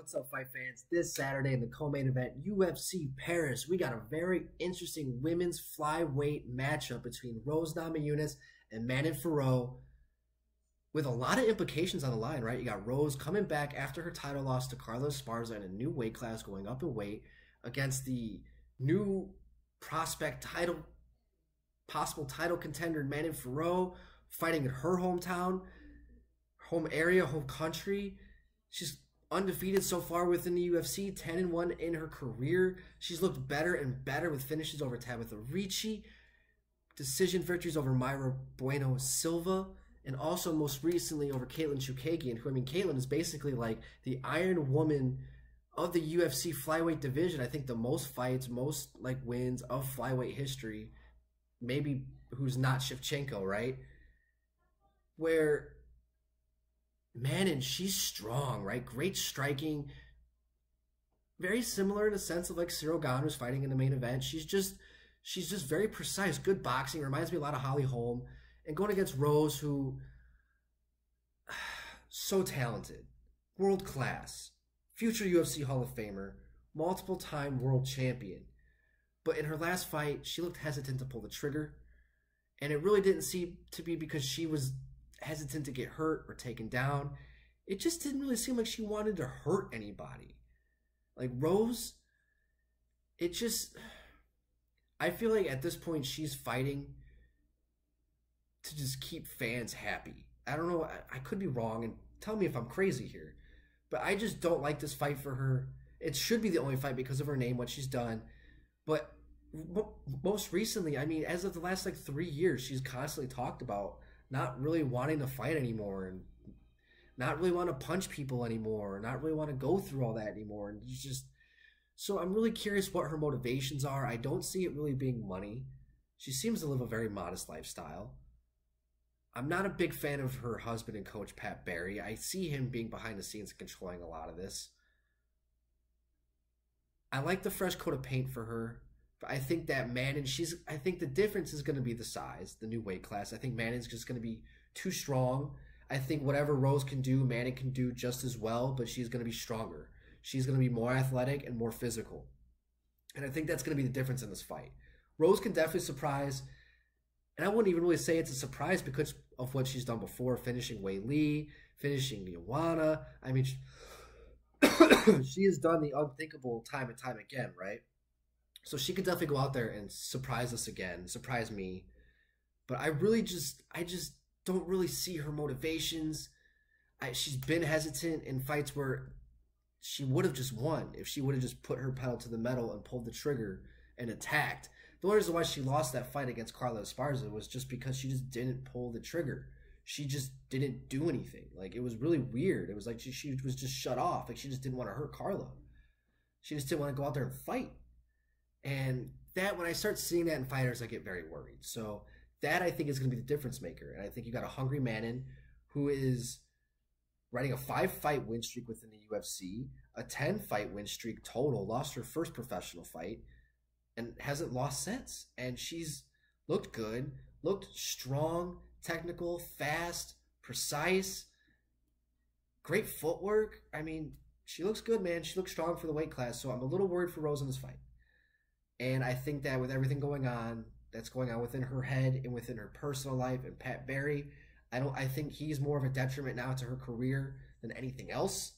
What's up, fight fans? This Saturday in the co-main event, UFC Paris, we got a very interesting women's flyweight matchup between Rose Namajunas and Manon Fiorot, with a lot of implications on the line, right? You got Rose coming back after her title loss to Carla Esparza in a new weight class, going up in weight against the new prospect possible title contender Manon Fiorot, fighting in her hometown, home area, home country. She's undefeated so far within the UFC, 10-1 in her career. She's looked better and better with finishes over Tabitha Ricci, decision victories over Mayra Bueno Silva, and also most recently over Katlyn Chookagian, who, I mean, Katlyn is basically like the Iron Woman of the UFC flyweight division. I think the most fights, most like wins of flyweight history, maybe who's not Shevchenko, right? Where Manon, she's strong, right? Great striking. Very similar in a sense of like Cyril Gane, who's fighting in the main event. She's just very precise. Good boxing. Reminds me a lot of Holly Holm. And going against Rose, who so talented, world class, future UFC Hall of Famer, multiple time world champion. But in her last fight, she looked hesitant to pull the trigger. And it really didn't seem to be because she was hesitant to get hurt or taken down. It just didn't really seem like she wanted to hurt anybody. Like Rose, I feel like at this point she's fighting to just keep fans happy. I don't know, I could be wrong, and tell me if I'm crazy here, but I just don't like this fight for her. It should be the only fight because of her name, what she's done, but most recently, I mean, as of the last like 3 years, she's constantly talked about not really wanting to fight anymore, and not really want to punch people anymore, not really want to go through all that anymore. And so I'm really curious what her motivations are. I don't see it really being money. She seems to live a very modest lifestyle. I'm not a big fan of her husband and coach, Pat Barry. I see him being behind the scenes and controlling a lot of this. I like the fresh coat of paint for her. But I think that Manon, I think the difference is going to be the size, the new weight class. I think Manon's just going to be too strong. I think whatever Rose can do, Manon can do just as well, but she's going to be stronger. She's going to be more athletic and more physical. And I think that's going to be the difference in this fight. Rose can definitely surprise, and I wouldn't even really say it's a surprise because of what she's done before, finishing Wei Li, finishing Namajunas. I mean, she has done the unthinkable time and time again, right? So she could definitely go out there and surprise us again, surprise me. But I just don't really see her motivations. She's been hesitant in fights where she would have just won if she would have just put her pedal to the metal and pulled the trigger and attacked. The only reason why she lost that fight against Carla Esparza was just because she just didn't pull the trigger. She just didn't do anything. Like, it was really weird. It was like she was just shut off. Like, she just didn't want to hurt Carla. She just didn't want to go out there and fight. And that, when I start seeing that in fighters, I get very worried. So that, I think, is going to be the difference maker. And I think you got a hungry Manon who is riding a 5-fight win streak within the UFC, a 10-fight win streak total, lost her first professional fight, and hasn't lost since. And she's looked good, looked strong, technical, fast, precise, great footwork. I mean, she looks good, man. She looks strong for the weight class. So I'm a little worried for Rose in this fight. And I think that with everything that's going on within her head and within her personal life, and Pat Barry, I think he's more of a detriment now to her career than anything else.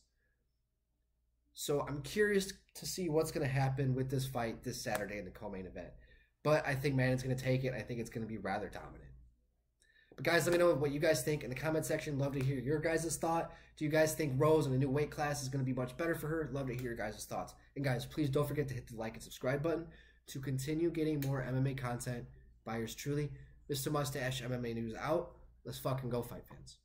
So I'm curious to see what's going to happen with this fight this Saturday in the co-main event. But I think Manon's going to take it. I think it's going to be rather dominant. But guys, let me know what you guys think in the comment section. Love to hear your guys' thought. Do you guys think Rose in a new weight class is going to be much better for her? Love to hear your guys' thoughts. And guys, please don't forget to hit the like and subscribe button to continue getting more MMA content by yours truly. Mr. Mustache, MMA News out. Let's fucking go, fight fans.